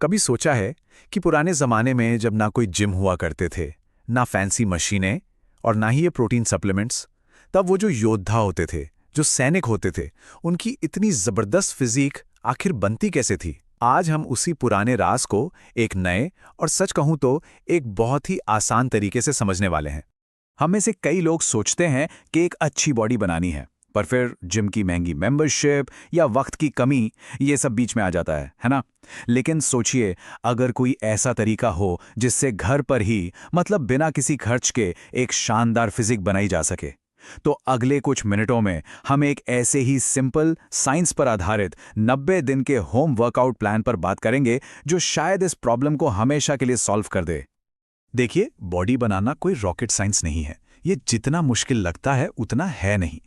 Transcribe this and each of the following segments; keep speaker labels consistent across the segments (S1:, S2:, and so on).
S1: कभी सोचा है कि पुराने जमाने में जब ना कोई जिम हुआ करते थे, ना फैंसी मशीनें और ना ही ये प्रोटीन सप्लीमेंट्स, तब वो जो योद्धा होते थे, जो सैनिक होते थे, उनकी इतनी जबरदस्त फिजिक आखिर बनती कैसे थी? आज हम उसी पुराने राज को एक नए और सच कहूं तो एक बहुत ही आसान तरीके से समझने वाले हैं। हम में से कई लोग सोचते हैं कि एक अच्छी बॉडी बनानी है, पर फिर जिम की महंगी मेंबरशिप या वक्त की कमी, ये सब बीच में आ जाता है ना? लेकिन सोचिए, अगर कोई ऐसा तरीका हो जिससे घर पर ही, मतलब बिना किसी खर्च के, एक शानदार फिजिक बनाई जा सके, तो अगले कुछ मिनटों में हम एक ऐसे ही सिंपल, साइंस पर आधारित 90 दिन के होम वर्कआउट प्लान पर बात करेंगे जो शायद इस प्रॉब्लम को हमेशा के लिए सॉल्व कर दे। देखिए, बॉडी बनाना कोई रॉकेट साइंस नहीं है। ये जितना मुश्किल लगता है उतना है नहीं।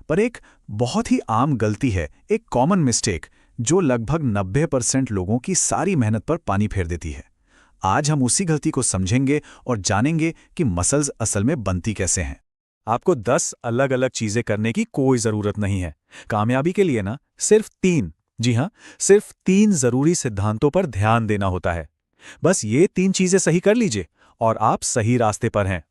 S1: पर एक बहुत ही आम गलती है, एक कॉमन मिस्टेक, जो लगभग 90% लोगों की सारी मेहनत पर पानी फेर देती है। आज हम उसी गलती को समझेंगे और जानेंगे कि मसल्स असल में बनती कैसे हैं। आपको 10 अलग अलग चीजें करने की कोई जरूरत नहीं है। कामयाबी के लिए ना, सिर्फ 3, जी हां, सिर्फ 3 जरूरी सिद्धांतों पर ध्यान देना होता है। बस ये 3 चीजें सही कर लीजिए और आप सही रास्ते पर हैं।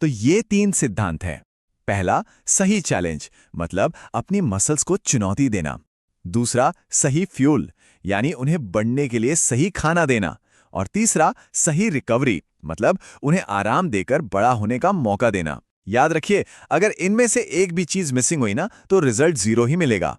S2: तो ये 3 सिद्धांत हैं। पहला, सही चैलेंज, मतलब अपनी मसल्स को चुनौती देना। दूसरा, सही फ्यूल, यानी उन्हें बढ़ने के लिए सही खाना देना। और तीसरा, सही रिकवरी, मतलब उन्हें आराम देकर बड़ा होने का मौका देना। याद रखिए, अगर इनमें से एक भी चीज मिसिंग हुई ना, तो रिजल्ट 0 ही मिलेगा।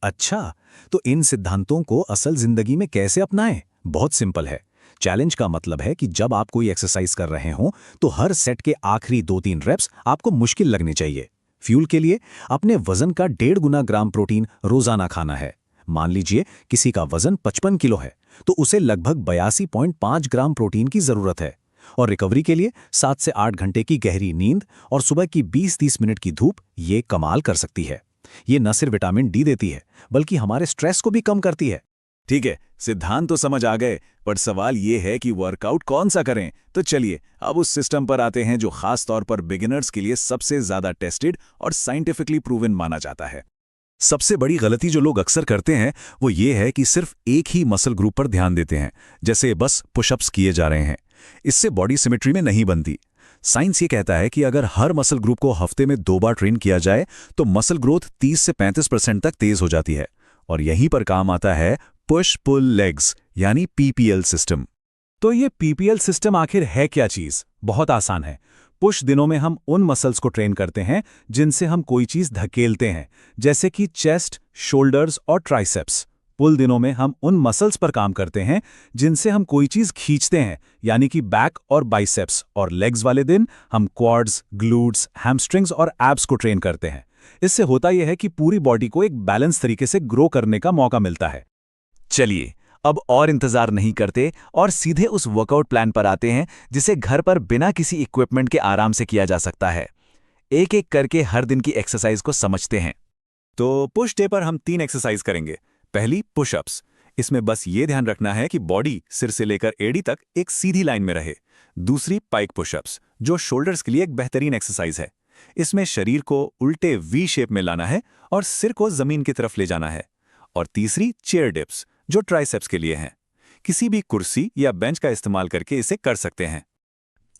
S1: अच्छा, तो इन सिद्धांतों को असल जिंदगी में कैसे अपनाएं? बहुत सिंपल है। चैलेंज का मतलब है कि जब आप कोई एक्सरसाइज कर रहे हों, तो हर सेट के आखिरी 2-3 रेप्स आपको मुश्किल लगने चाहिए। फ्यूल के लिए अपने वजन का 1.5 गुना ग्राम प्रोटीन रोजाना खाना है। मान लीजिए किसी का वजन 55 किलो है, तो उसे लगभग 82.5 ग्राम प्रोटीन की जरूरत है। और रिकवरी के लिए 7 से 8 घंटे की गहरी नींद और सुबह की 20-30 मिनट की धूप ये कमाल कर सकती है। ये न सिर्फ विटामिन डी देती है, बल्कि हमारे स्ट्रेस को भी कम करती है।
S2: ठीक है, सिद्धांत तो समझ आ गए, पर सवाल ये है कि वर्कआउट कौन सा करें। तो चलिए अब उस सिस्टम पर आते हैं जो खास तौर पर बिगिनर्स के लिए सबसे ज्यादा टेस्टेड और साइंटिफिकली प्रूवन माना जाता है।
S3: सबसे बड़ी गलती जो लोग अक्सर करते हैं वो ये है कि सिर्फ एक ही मसल ग्रुप पर ध्यान देते हैं, जैसे बस पुशअप्स किए जा रहे हैं। इससे बॉडी सिमेट्री में नहीं बनती। साइंस ये कहता है कि अगर हर मसल ग्रुप को हफ्ते में 2 बार ट्रेन किया जाए तो मसल ग्रोथ 30 से 35% तक तेज हो जाती है। और यहीं पर काम आता है पुश पुल लेग्स, यानी पीपीएल सिस्टम।
S1: तो ये पीपीएल सिस्टम आखिर है क्या चीज? बहुत आसान है। पुश दिनों में हम उन मसल्स को ट्रेन करते हैं जिनसे हम कोई चीज धकेलते हैं, जैसे कि चेस्ट, शोल्डर्स और ट्राइसेप्स। पुल दिनों में हम उन मसल्स पर काम करते हैं जिनसे हम कोई चीज खींचते हैं, यानी कि बैक और बाइसेप्स। और लेग्स वाले दिन हम क्वाड्स, ग्लूट्स, हैमस्ट्रिंग्स और एब्स को ट्रेन करते हैं। इससे होता यह है कि पूरी बॉडी को एक बैलेंस तरीके से ग्रो करने का मौका मिलता है।
S2: चलिए अब और इंतजार नहीं करते और सीधे उस वर्कआउट प्लान पर आते हैं जिसे घर पर बिना किसी इक्विपमेंट के आराम से किया जा सकता है। एक एक करके हर दिन की एक्सरसाइज को समझते हैं।
S3: तो पुश डे पर हम 3 एक्सरसाइज करेंगे। पहली, पुशअप्स। इसमें बस ये ध्यान रखना है कि बॉडी सिर से लेकर एड़ी तक एक सीधी लाइन में रहे। दूसरी, पाइक पुशअप्स, जो शोल्डर्स के लिए एक बेहतरीन एक्सरसाइज है। इसमें शरीर को उल्टे वी शेप में लाना है और सिर को जमीन की तरफ ले जाना है। और तीसरी, चेयर डिप्स, जो ट्राइसेप्स के लिए हैं। किसी भी कुर्सी या बेंच का इस्तेमाल करके इसे कर सकते हैं।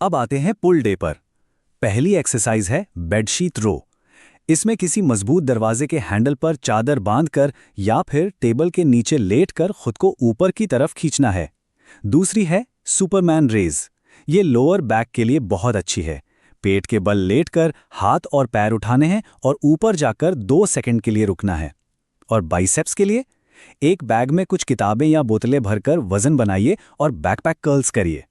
S1: अब आते हैं पुल डे पर। पहली एक्सरसाइज है बेडशीट रो। इसमें किसी मजबूत दरवाजे के हैंडल पर चादर बांधकर या फिर टेबल के नीचे लेटकर खुद को ऊपर की तरफ खींचना है। दूसरी है सुपरमैन रेज। ये लोअर बैक के लिए बहुत अच्छी है। पेट के बल लेटकर हाथ और पैर उठाने हैं और ऊपर जाकर 2 सेकंड के लिए रुकना है। और बाइसेप्स के लिए एक बैग में कुछ किताबें या बोतलें भरकर वजन बनाइए और बैकपैक कर्ल्स करिए।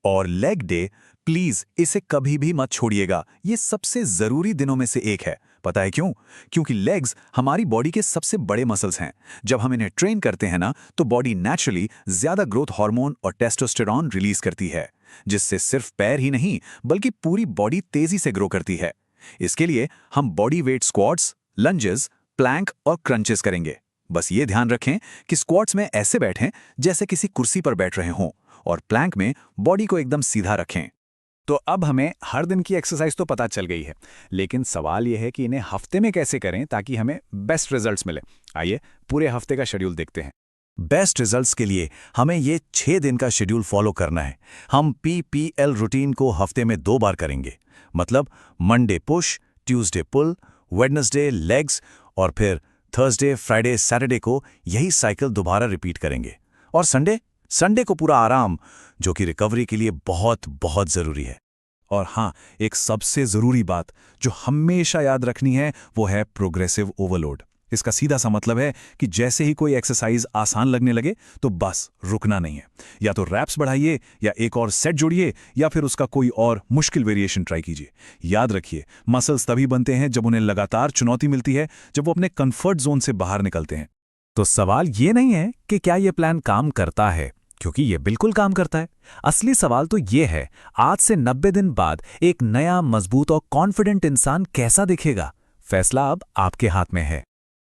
S2: और लेग डे, प्लीज इसे कभी भी मत छोड़िएगा। ये सबसे जरूरी दिनों में से एक है। पता है क्यों? क्योंकि लेग्स हमारी बॉडी के सबसे बड़े मसल्स हैं। जब हम इन्हें ट्रेन करते हैं ना, तो बॉडी नेचुरली ज्यादा ग्रोथ हार्मोन और टेस्टोस्टेरॉन रिलीज करती है, जिससे सिर्फ पैर ही नहीं बल्कि पूरी बॉडी तेजी से ग्रो करती है। इसके लिए हम body weight squats, lunges, plank और क्रंचेस करेंगे। बस ये ध्यान रखें कि स्क्वाट्स में ऐसे बैठें जैसे किसी कुर्सी पर बैठ रहे हों, और प्लैंक में बॉडी को एकदम सीधा रखें।
S1: तो अब हमें हर दिन की एक्सरसाइज तो पता चल गई है, लेकिन सवाल यह है कि इन्हें हफ्ते में कैसे करें ताकि हमें बेस्ट रिजल्ट्स मिले। आइए पूरे हफ्ते का शेड्यूल देखते हैं। बेस्ट रिजल्ट्स के लिए हमें ये 6 दिन का शेड्यूल फॉलो करना है। हम PPL रूटीन को हफ्ते में 2 बार करेंगे, मतलब मंडे पुश, ट्यूसडे पुल, वेडनेसडे लेग्स और फिर थर्सडे, फ्राइडे, सैटरडे को यही साइकिल दोबारा रिपीट करेंगे। और संडे को पूरा आराम, जो कि रिकवरी के लिए बहुत बहुत ज़रूरी है।
S3: और हाँ, एक सबसे ज़रूरी बात जो हमेशा याद रखनी है वो है प्रोग्रेसिव ओवरलोड। इसका सीधा सा मतलब है कि जैसे ही कोई एक्सरसाइज आसान लगने लगे तो बस रुकना नहीं है। या तो रैप्स बढ़ाइए, या एक और सेट जोड़िए, या फिर उसका कोई और मुश्किल वेरिएशन ट्राई कीजिए। याद रखिए, मसल्स तभी बनते हैं जब उन्हें लगातार चुनौती मिलती है, जब वो अपने कंफर्ट जोन से बाहर निकलते हैं।
S2: तो सवाल ये नहीं है कि क्या ये प्लान काम करता है, क्योंकि ये बिल्कुल काम करता है। असली सवाल तो ये है, आज से 90 दिन बाद एक नया, मजबूत और कॉन्फिडेंट इंसान कैसा दिखेगा? फैसला अब आपके हाथ में है।